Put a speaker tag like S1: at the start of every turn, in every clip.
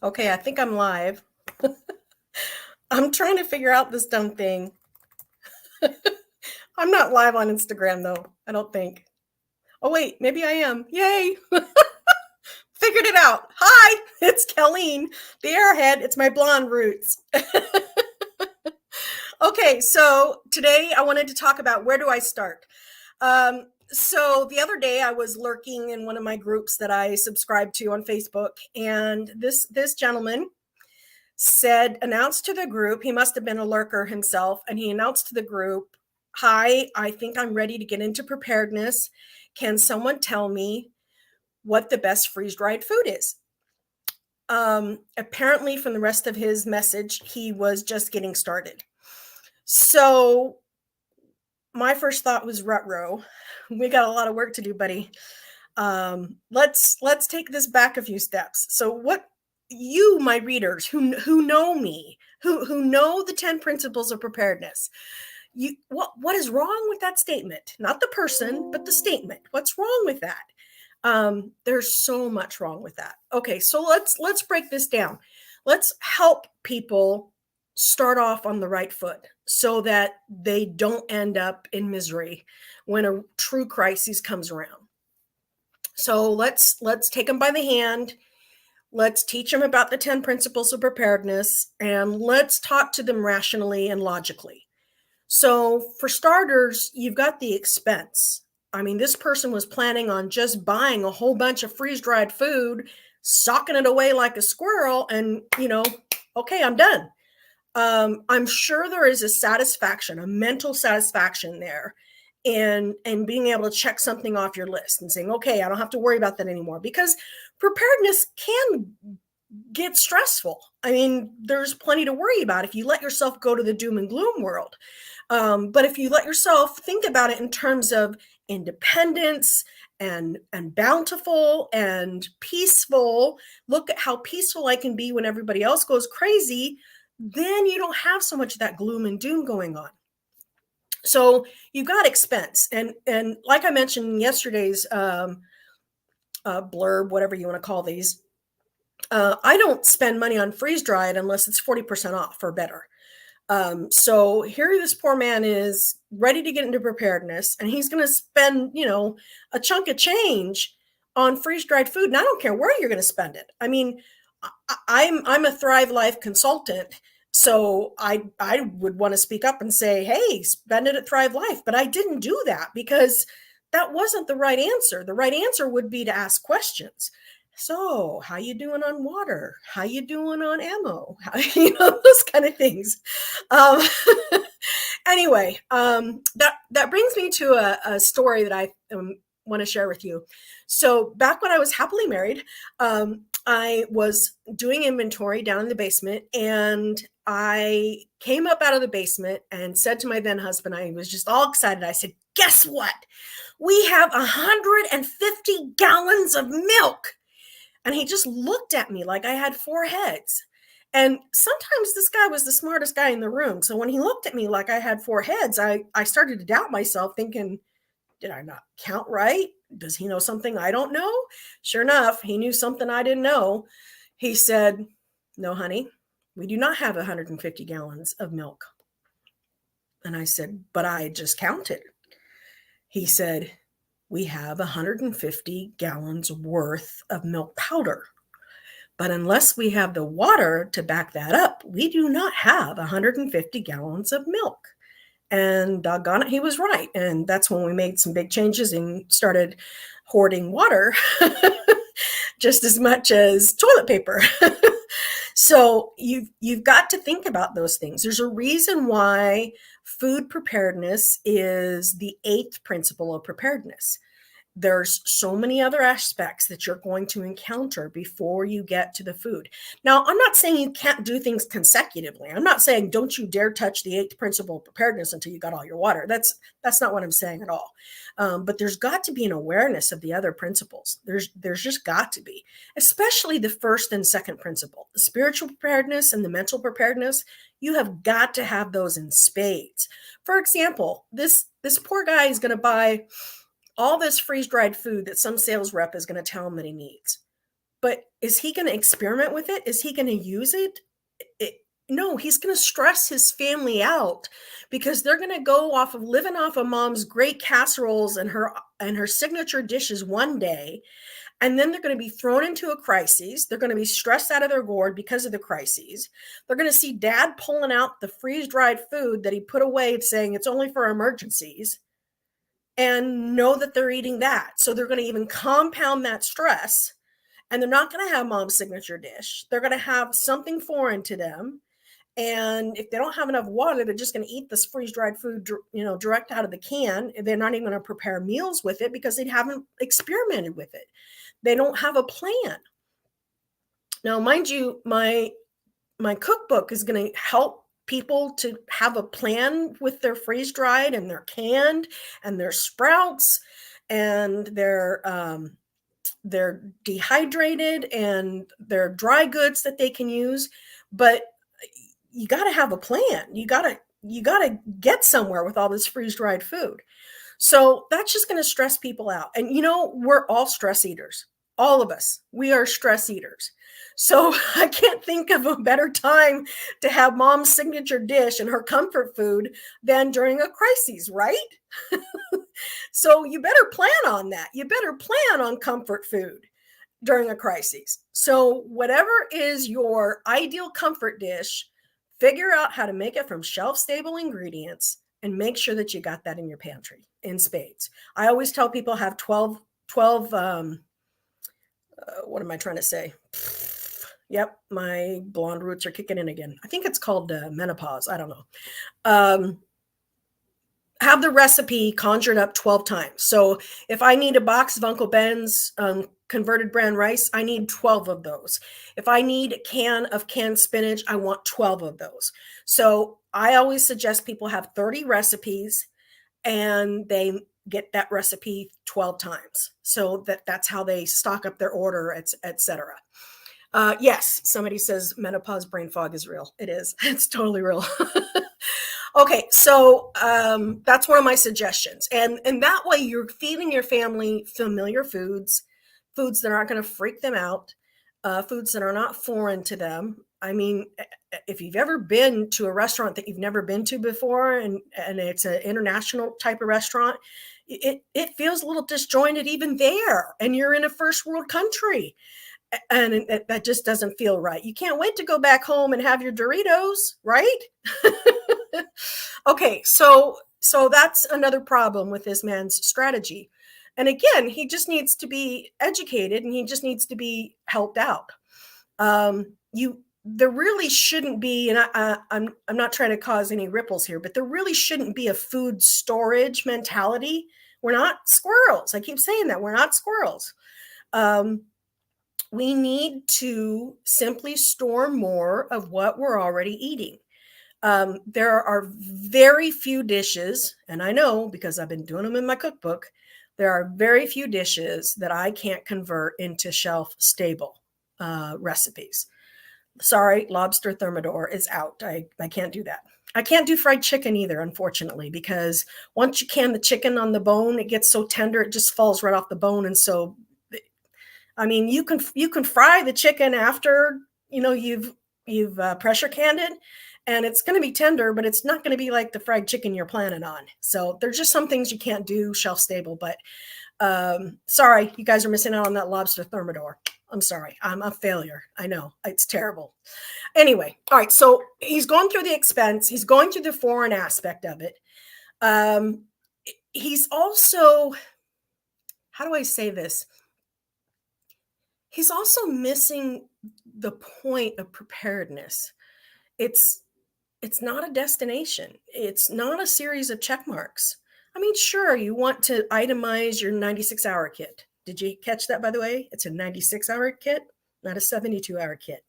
S1: Okay, I think I'm live. I'm trying to figure out this dumb thing. I'm not live on Instagram though, I don't think. Oh wait, maybe I am. Yay! Figured it out. Hi, it's Colleen, the airhead. It's my blonde roots. Okay, so today I wanted to talk about where do I start. So the other day I was lurking in one of my groups that I subscribe to on Facebook, and this gentleman announced to the group, he must have been a lurker himself, and he announced to the group, "Hi, I think I'm ready to get into preparedness. Can someone tell me what the best freeze-dried food is?" Apparently, from the rest of his message, he was just getting started. So my first thought was, rut-row. We got a lot of work to do, buddy. Let's take this back a few steps. So what you, my readers who know me, who know the 10 principles of preparedness, what is wrong with that statement? Not the person, but the statement. What's wrong with that? There's so much wrong with that. Okay, so let's break this down. Let's help people start off on the right foot so that they don't end up in misery when a true crisis comes around. So let's take them by the hand. Let's teach them about the 10 principles of preparedness, and let's talk to them rationally and logically. So for starters, you've got the expense. I mean, this person was planning on just buying a whole bunch of freeze-dried food, socking it away like a squirrel, and, okay, I'm done. I'm sure there is a satisfaction, a mental satisfaction there in being able to check something off your list and saying, okay, I don't have to worry about that anymore, because preparedness can get stressful. I mean, there's plenty to worry about if you let yourself go to the doom and gloom world. But if you let yourself think about it in terms of independence and bountiful and peaceful, look at how peaceful I can be when everybody else goes crazy, then you don't have so much of that gloom and doom going on. So you've got expense. And like I mentioned in yesterday's blurb, whatever you want to call these, I don't spend money on freeze dried unless it's 40% off or better. So here this poor man is ready to get into preparedness, and he's going to spend, a chunk of change on freeze dried food. And I don't care where you're going to spend it. I mean, I'm a Thrive Life consultant, so I would want to speak up and say, hey, spend it at Thrive Life. But I didn't do that because that wasn't the right answer. The right answer would be to ask questions. So how you doing on water? How you doing on ammo? Those kind of things. Um, anyway, that brings me to a story that I want to share with you. So back when I was happily married, I was doing inventory down in the basement, and I came up out of the basement and said to my then husband, I was just all excited. I said, guess what? We have 150 gallons of milk. And he just looked at me like I had four heads. And sometimes this guy was the smartest guy in the room. So when he looked at me like I had four heads, I started to doubt myself, thinking, did I not count right? Does he know something I don't know? Sure enough, he knew something I didn't know. He said, no, honey, we do not have 150 gallons of milk. And I said, but I just counted. He said, we have 150 gallons worth of milk powder. But unless we have the water to back that up, we do not have 150 gallons of milk. And doggone it, he was right. And that's when we made some big changes and started hoarding water just as much as toilet paper. So you've got to think about those things. There's a reason why food preparedness is the 8th principle of preparedness. There's so many other aspects that you're going to encounter before you get to the food. Now, I'm not saying you can't do things consecutively. I'm not saying don't you dare touch the 8th principle of preparedness until you got all your water. That's not what I'm saying at all. But there's got to be an awareness of the other principles. There's just got to be, especially the 1st and 2nd principle, the spiritual preparedness and the mental preparedness. You have got to have those in spades. For example, this poor guy is going to buy all this freeze-dried food that some sales rep is going to tell him that he needs. But is he going to experiment with it? Is he going to use it? No, he's going to stress his family out because they're going to go off of living off of mom's great casseroles and her signature dishes one day, and then they're going to be thrown into a crisis. They're going to be stressed out of their gourd because of the crises. They're going to see dad pulling out the freeze-dried food that he put away saying it's only for emergencies, and know that they're eating that. So they're going to even compound that stress, and they're not going to have mom's signature dish. They're going to have something foreign to them. And if they don't have enough water, they're just going to eat this freeze-dried food, direct out of the can. They're not even going to prepare meals with it because they haven't experimented with it. They don't have a plan. Now, mind you, my cookbook is going to help people to have a plan with their freeze-dried and their canned and their sprouts and their dehydrated and their dry goods that they can use. But you got to have a plan. You got to get somewhere with all this freeze-dried food. So that's just going to stress people out. And we're all stress eaters. All of us, we are stress eaters. So I can't think of a better time to have mom's signature dish and her comfort food than during a crisis, right? So you better plan on that. You better plan on comfort food during a crisis. So whatever is your ideal comfort dish, figure out how to make it from shelf-stable ingredients and make sure that you got that in your pantry in spades. I always tell people have 12 what am I trying to say? Yep, my blonde roots are kicking in again. I think it's called menopause. I don't know. Have the recipe conjured up 12 times. So if I need a box of Uncle Ben's converted bran rice, I need 12 of those. If I need a can of canned spinach, I want 12 of those. So I always suggest people have 30 recipes and they get that recipe 12 times. So that's how they stock up their order, etc. Yes, somebody says menopause brain fog is real. It is. It's totally real. Okay, so that's one of my suggestions. And that way you're feeding your family familiar foods that aren't going to freak them out, foods that are not foreign to them. I mean, if you've ever been to a restaurant that you've never been to before and it's an international type of restaurant, it feels a little disjointed even there, and you're in a first world country. And that just doesn't feel right. You can't wait to go back home and have your Doritos, right? Okay, so that's another problem with this man's strategy. And again, he just needs to be educated and he just needs to be helped out. There really shouldn't be, and I'm not trying to cause any ripples here, but there really shouldn't be a food storage mentality. We're not squirrels. I keep saying that. We're not squirrels. We need to simply store more of what we're already eating. There are very few dishes, and I know because I've been doing them in my cookbook, there are very few dishes that I can't convert into shelf-stable recipes. Sorry, lobster thermidor is out. I can't do that. I can't do fried chicken either, unfortunately, because once you can the chicken on the bone, it gets so tender, it just falls right off the bone. And so, I mean, you can fry the chicken after, you've pressure canned it, and it's going to be tender, but it's not going to be like the fried chicken you're planning on. So there's just some things you can't do shelf stable, but sorry, you guys are missing out on that lobster thermidor. I'm sorry. I'm a failure. I know. It's terrible. Anyway, all right. So he's going through the expense. He's going through the foreign aspect of it. He's also, how do I say this? He's also missing the point of preparedness. It's not a destination. It's not a series of check marks. I mean, sure, you want to itemize your 96-hour kit. Did you catch that, by the way? It's a 96-hour kit, not a 72-hour kit.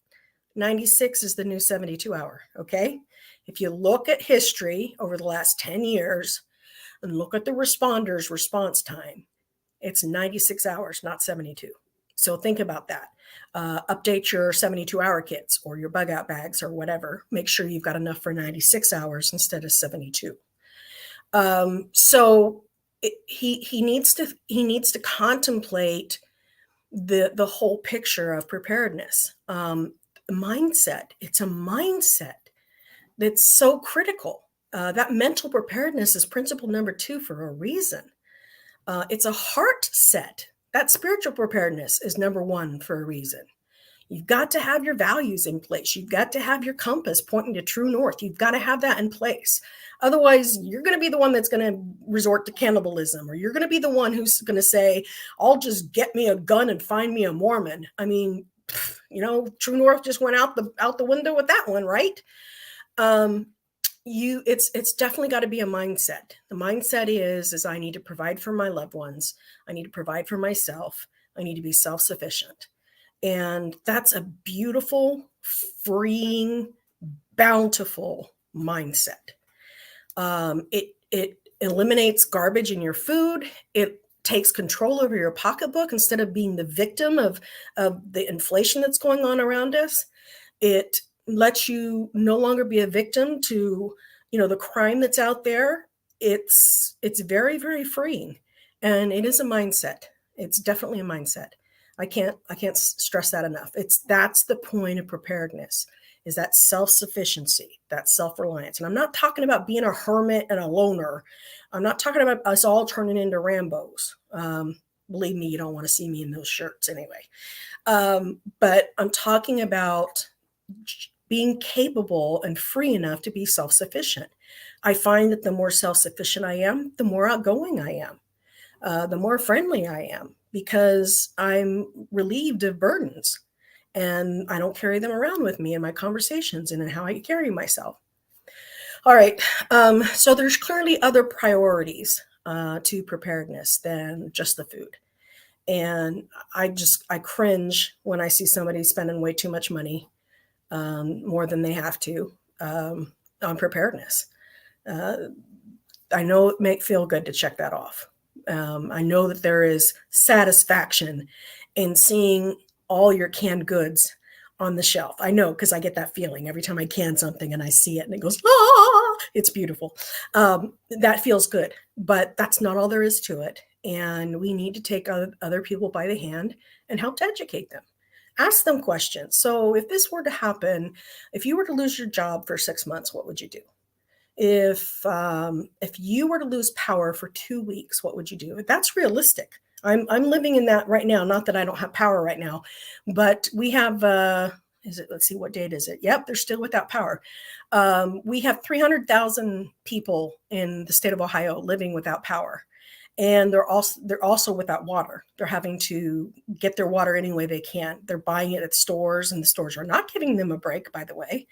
S1: 96 is the new 72-hour, okay? If you look at history over the last 10 years and look at the responders' response time, it's 96 hours, not 72. So think about that. Update your 72-hour kits or your bug out bags or whatever. Make sure you've got enough for 96 hours instead of 72. So he needs to contemplate the whole picture of preparedness. Mindset. It's a mindset that's so critical. That mental preparedness is principle number 2 for a reason. It's a heart set. That spiritual preparedness is number 1 for a reason. You've got to have your values in place. You've got to have your compass pointing to true north. You've got to have that in place. Otherwise, you're going to be the one that's going to resort to cannibalism, or you're going to be the one who's going to say, I'll just get me a gun and find me a Mormon. I mean, true north just went out the window with that one, right? It's definitely got to be a mindset. The mindset is I need to provide for my loved ones. I need to provide for myself. I need to be self-sufficient. And that's a beautiful, freeing, bountiful mindset. It eliminates garbage in your food. It takes control over your pocketbook instead of being the victim of the inflation that's going on around us. It lets you no longer be a victim to, the crime that's out there. It's very, very freeing. And it is a mindset. It's definitely a mindset. I can't stress that enough. That's the point of preparedness, is that self-sufficiency, that self-reliance. And I'm not talking about being a hermit and a loner. I'm not talking about us all turning into Rambos. Believe me, you don't want to see me in those shirts anyway. But I'm talking about being capable and free enough to be self-sufficient. I find that the more self-sufficient I am, the more outgoing I am, the more friendly I am, because I'm relieved of burdens and I don't carry them around with me in my conversations and in how I carry myself. All right. So there's clearly other priorities to preparedness than just the food. And I cringe when I see somebody spending way too much money, more than they have to, on preparedness. I know it may feel good to check that off. I know that there is satisfaction in seeing all your canned goods on the shelf. I know, because I get that feeling every time I can something and I see it and it goes, it's beautiful. That feels good, but that's not all there is to it. And we need to take other people by the hand and help to educate them. Ask them questions. So if this were to happen, if you were to lose your job for 6 months, what would you do? If you were to lose power for 2 weeks, what would you do? That's realistic. I'm living in that right now. Not that I don't have power right now, but we have, let's see, what date is it? Yep, they're still without power. We have 300,000 people in the state of Ohio living without power. And they're also without water. They're having to get their water any way they can. They're buying it at stores, and the stores are not giving them a break, by the way.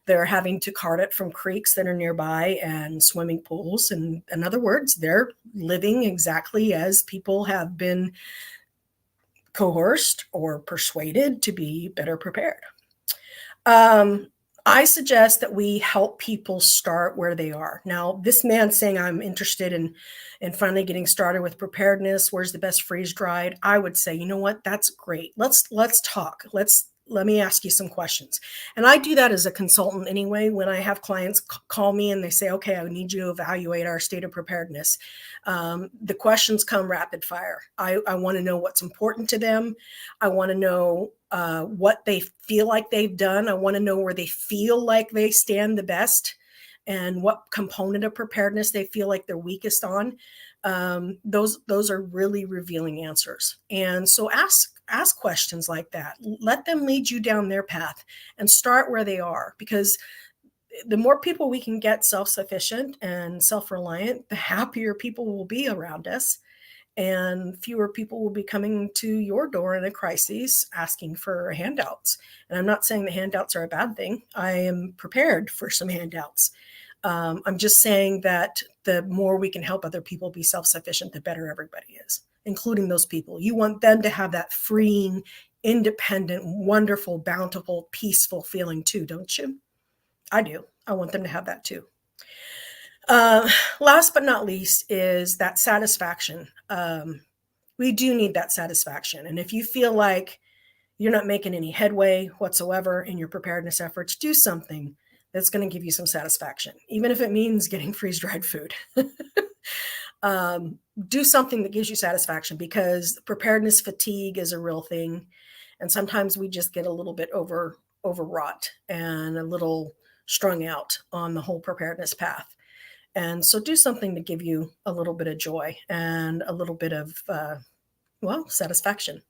S1: They're having to cart it from creeks that are nearby and swimming pools. And in other words, they're living exactly as people have been coerced or persuaded to be better prepared. I suggest that we help people start where they are. Now, this man saying I'm interested in finally getting started with preparedness, where's the best freeze dried? I would say, you know what, that's great. Let's talk. Let me ask you some questions. And I do that as a consultant anyway. When I have clients call me and they say, okay, I need you to evaluate our state of preparedness. The questions come rapid fire. I want to know what's important to them. I want to know what they feel like they've done. I want to know where they feel like they stand the best and what component of preparedness they feel like they're weakest on. Those are really revealing answers. And so ask questions like that. Let them lead you down their path and start where they are, because the more people we can get self-sufficient and self-reliant, the happier people will be around us, and fewer people will be coming to your door in a crisis asking for handouts. And I'm not saying the handouts are a bad thing. I am prepared for some handouts. I'm just saying that the more we can help other people be self-sufficient, the better everybody is, including those people. You want them to have that freeing, independent, wonderful, bountiful, peaceful feeling too, don't you? I do. I want them to have that too. Last but not least is that satisfaction. We do need that satisfaction. And if you feel like you're not making any headway whatsoever in your preparedness efforts, do something that's going to give you some satisfaction, even if it means getting freeze-dried food. do something that gives you satisfaction, because preparedness fatigue is a real thing. And sometimes we just get a little bit overwrought and a little strung out on the whole preparedness path. And so do something to give you a little bit of joy and a little bit of, satisfaction,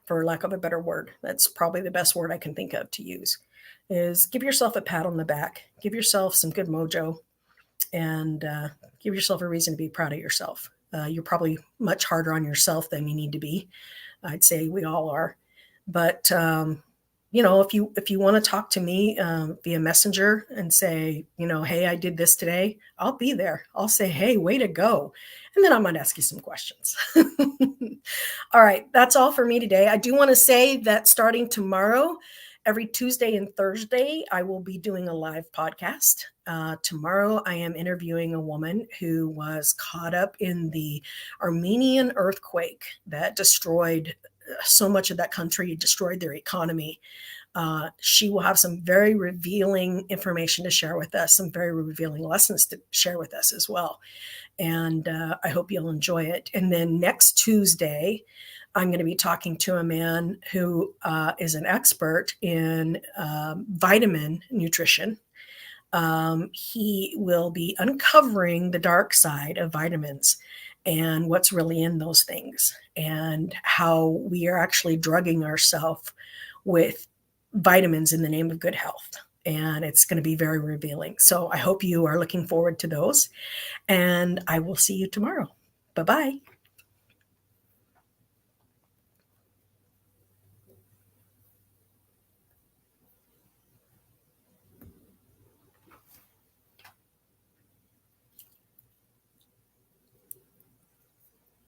S1: for lack of a better word. That's probably the best word I can think of to use, is give yourself a pat on the back, give yourself some good mojo, and give yourself a reason to be proud of yourself. You're probably much harder on yourself than you need to be. I'd say we all are. But if you want to talk to me via messenger and say, hey, I did this today, I'll be there. I'll say, hey, way to go. And then I might ask you some questions. All right, that's all for me today. I do want to say that starting tomorrow, every Tuesday and Thursday, I will be doing a live podcast. Tomorrow, I am interviewing a woman who was caught up in the Armenian earthquake that destroyed so much of that country, destroyed their economy. She will have some very revealing information to share with us, some very revealing lessons to share with us as well. And I hope you'll enjoy it. And then next Tuesday, I'm going to be talking to a man who is an expert in vitamin nutrition. He will be uncovering the dark side of vitamins and what's really in those things, and how we are actually drugging ourselves with vitamins in the name of good health. And it's going to be very revealing. So I hope you are looking forward to those, and I will see you tomorrow. Bye-bye.